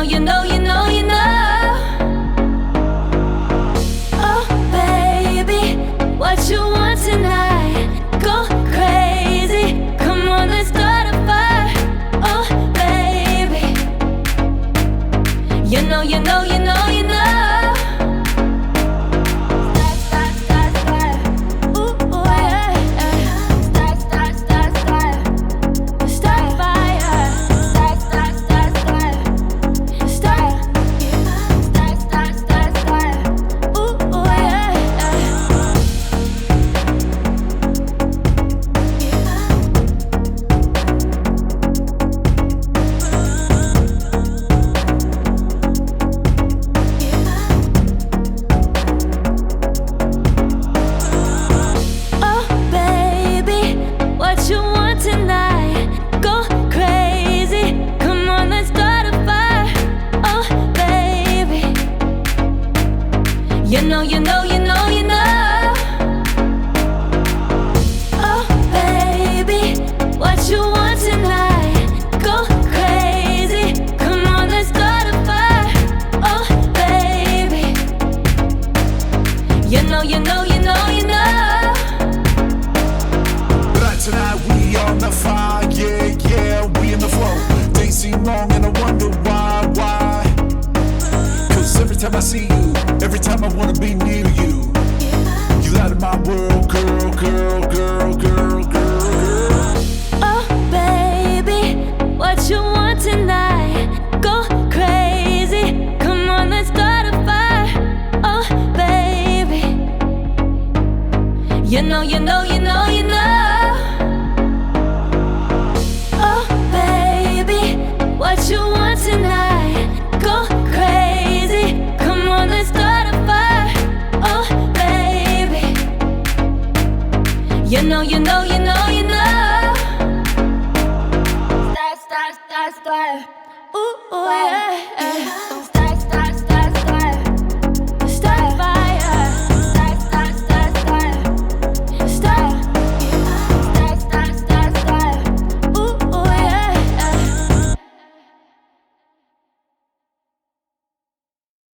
know, you know, you know, you know. Oh baby, what you want tonight? Go crazy, come on, let's start a fire. Oh baby, you know, you know, you know, you know. You know, you know, you know, you know. Oh baby, what you want tonight? Go crazy, come on, let's start a fire. Oh baby, you know, you know, you know, you know. But tonight we on the fire, yeah, yeah, we in the flow. Days seem long and I wonder why. Cause every time I see you, every time I wanna be near you, you light up my world, girl, girl, girl, girl, girl, girl. Oh baby, what you want tonight? Go crazy, come on, let's start a fire. Oh baby, you know, you know, you know, you know.